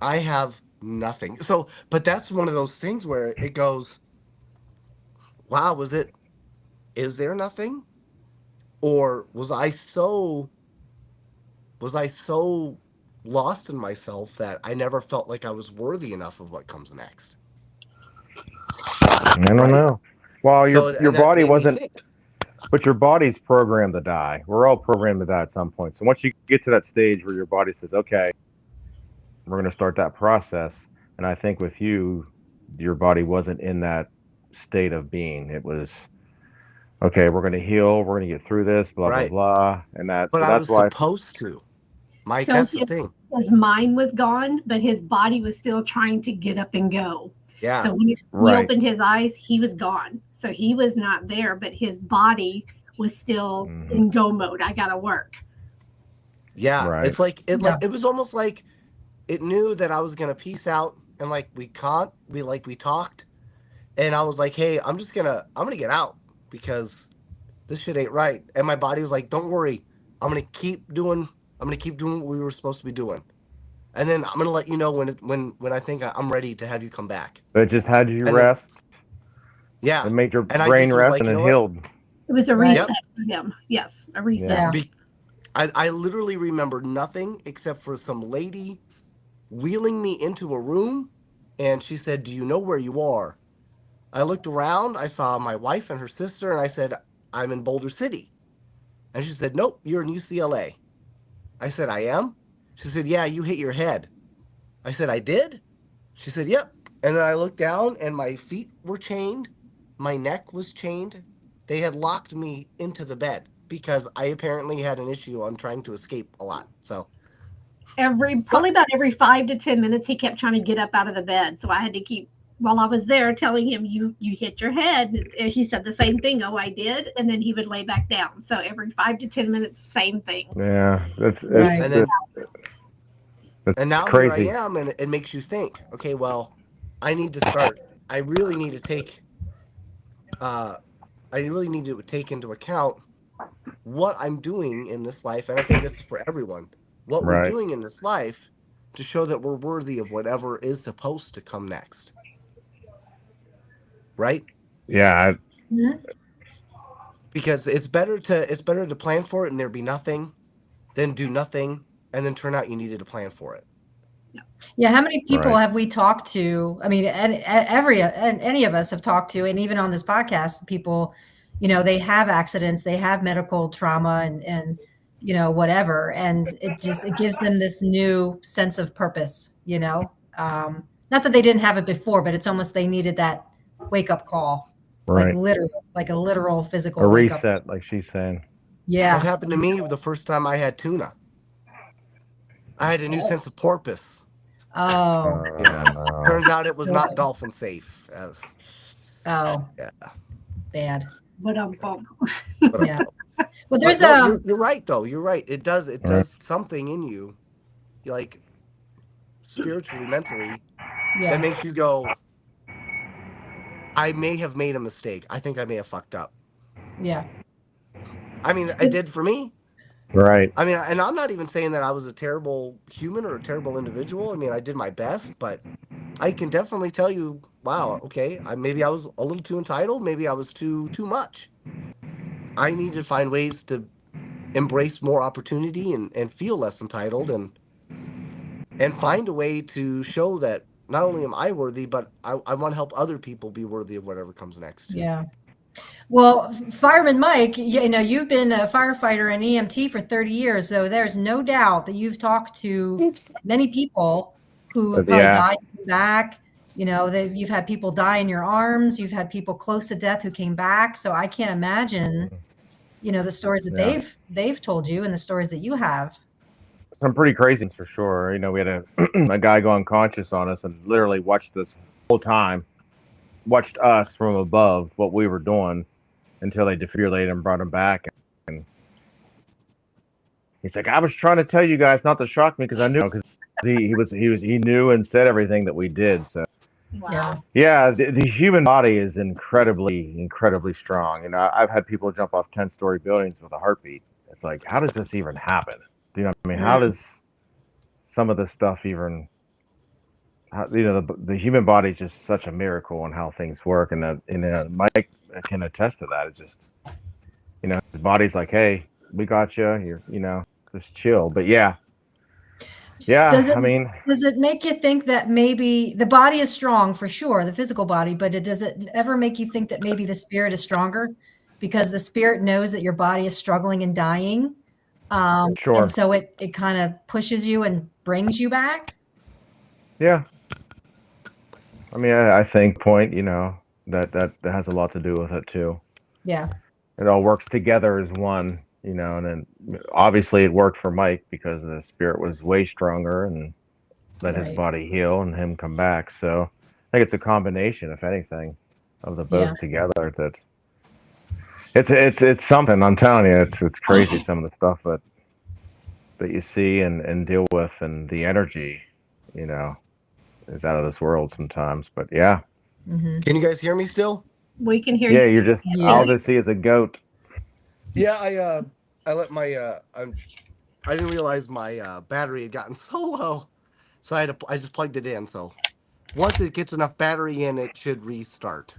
I have nothing. So, but that's one of those things where it goes, wow, is there nothing? Or was I so lost in myself that I never felt like I was worthy enough of what comes next? I don't know. Well, your body wasn't, but your body's programmed to die. We're all programmed to die at some point. So once you get to that stage where your body says, okay, we're going to start that process. And I think with you, your body wasn't in that state of being. It was, okay, we're going to heal. We're going to get through this, blah, blah, blah. And that's why. Supposed to. Mike, so that's the thing. His mind was gone, but his body was still trying to get up and go. Yeah. So when he opened his eyes, he was gone. So he was not there, but his body was still in go mode. I got to work. Yeah. Right. It's like, it was almost like it knew that I was going to peace out, and we talked, and I was like, hey, I'm going to get out because this shit ain't right. And my body was like, don't worry. I'm going to keep doing what we were supposed to be doing. And then I'm going to let you know when I think I'm ready to have you come back. It just had you rest. Yeah. It made your brain rest and it healed. It was a reset for him. Yes, a reset. Yeah. I literally remember nothing except for some lady wheeling me into a room, and she said, do you know where you are? I looked around, I saw my wife and her sister, and I said, I'm in Boulder City. And she said, nope, you're in UCLA. I said, I am? She said, yeah, you hit your head. I said, I did? She said, yep. And then I looked down, and my feet were chained. My neck was chained. they had locked me into the bed because I apparently had an issue on trying to escape a lot. So Probably about every 5 to 10 minutes, he kept trying to get up out of the bed. So I had to keep, while I was there, telling him, you hit your head. And he said the same thing. Oh, I did. And then he would lay back down. So every 5 to 10 minutes, same thing. Yeah, and now crazy. Here I am, and it makes you think, okay, well, I need to start. I really need to take into account what I'm doing in this life, and I think this is for everyone. What we're doing in this life to show that we're worthy of whatever is supposed to come next. Right? Yeah. Because it's better to plan for it and there be nothing than do nothing and then turn out you needed to plan for it. Yeah, how many people have we talked to? I mean, any of us have talked to, and even on this podcast, people, they have accidents, they have medical trauma, and whatever, and it gives them this new sense of purpose. Not that they didn't have it before, but it's almost they needed that wake up call, like a literal physical reset, like she's saying. Yeah, that happened to me the first time I had tuna. I had a new sense of porpoise. Oh. No. Turns out it was not dolphin safe. Yeah. Bad. But yeah. Well, there's you're right though. You're right. It does something in you, like spiritually, mentally, that makes you go, I may have made a mistake. I think I may have fucked up. Yeah. I mean, it did for me. Right. I mean, and I'm not even saying that I was a terrible human or a terrible individual. I mean, I did my best, but I can definitely tell you, wow, okay, maybe I was a little too entitled. Maybe I was too much. I need to find ways to embrace more opportunity and feel less entitled and find a way to show that not only am I worthy, but I want to help other people be worthy of whatever comes next. Too. Yeah. Well, Fireman Mike, you've been a firefighter and EMT for 30 years, so there's no doubt that you've talked to many people who have probably died back. You've had people die in your arms. You've had people close to death who came back. So I can't imagine, the stories that they've told you and the stories that you have. Some pretty crazy for sure. We had a guy go unconscious on us and literally watched this whole time. Watched us from above what we were doing until they defibrillated and brought him back, and he's like, I was trying to tell you guys not to shock me because I knew, because he knew and said everything that we did. So the human body is incredibly strong. I've had people jump off 10-story buildings with a heartbeat. It's like, how does this even happen? Do you know what I mean? How does some of this stuff even the human body is just such a miracle on how things work, and Mike can attest to that. It's just, his body's like, hey, we got you. You're, just chill. But yeah. Does it make you think that maybe the body is strong for sure, the physical body, but does it ever make you think that maybe the spirit is stronger because the spirit knows that your body is struggling and dying? Sure. And so it kind of pushes you and brings you back. Yeah. I mean, I think that has a lot to do with it too. Yeah. It all works together as one, and then obviously it worked for Mike because the spirit was way stronger and let his body heal and him come back. So I think it's a combination, if anything, of the both together. That it's something. I'm telling you, it's crazy some of the stuff that you see and deal with, and the energy, is out of this world sometimes. But yeah. Mm-hmm. Can you guys hear me still? We can hear you. Yeah, you're just all I see is a goat. Yeah, I let my I didn't realize my battery had gotten so low, so I just plugged it in. So once it gets enough battery in, it should restart.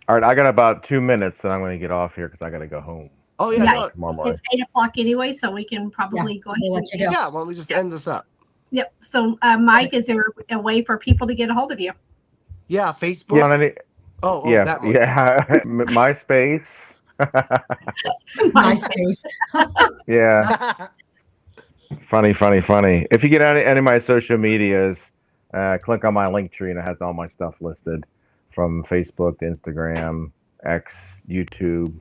All right, I got about 2 minutes, and I'm going to get off here because I got to go home. Oh yeah, it's 8:00 anyway, so we can probably go ahead and let you go. Yeah, why don't we just end this up? Yep. So, Mike, is there a way for people to get a hold of you? Yeah, Facebook. Yeah, that one. Yeah, MySpace. MySpace. Yeah. Funny. If you get any of my social medias, click on my link tree and it has all my stuff listed, from Facebook to Instagram, X, YouTube.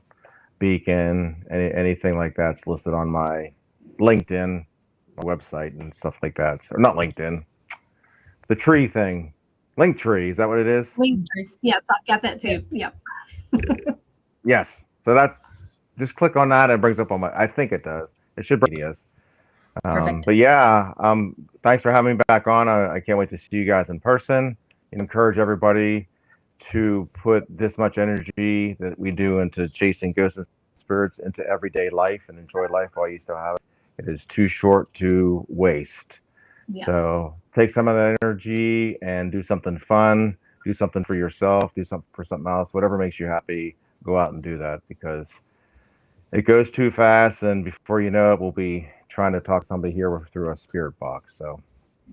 beacon, anything like that's listed on my LinkedIn, my website, and stuff like that. Or not LinkedIn, the tree thing, Linktree. Is that what it is? Yes, I've got that too. Yep. Yes. So that's just click on that and it brings up on my. I think it does. It should bring ideas. Perfect. But yeah, thanks for having me back on. I can't wait to see you guys in person. And encourage everybody to put this much energy that we do into chasing ghosts and spirits into everyday life and enjoy life while you still have it. It is too short to waste. Yes. So take some of that energy and do something fun, do something for yourself, do something for something else, whatever makes you happy, go out and do that, because it goes too fast, and before you know it, we'll be trying to talk to somebody here through a spirit box. So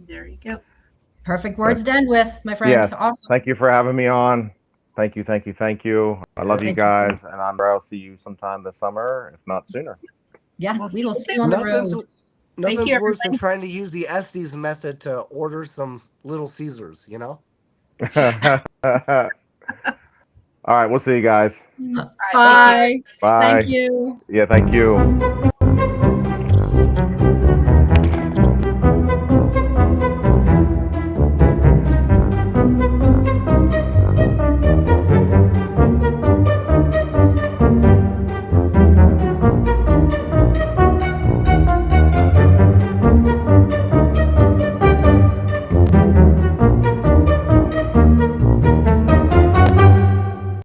There you go. Perfect words to end with, my friend. yes, Awesome. thank you for having me on. Thank you. I love you Thank you, sir. guys, and I'll see you sometime this summer, if not sooner. Yeah, We'll we will see see you you on the Nothing's, road. nothing's you, worse than trying to use the Estes method to order some Little Caesars, you know? All right, we'll see you guys. All right, thank you. Bye. Bye. Thank you. Yeah, thank you.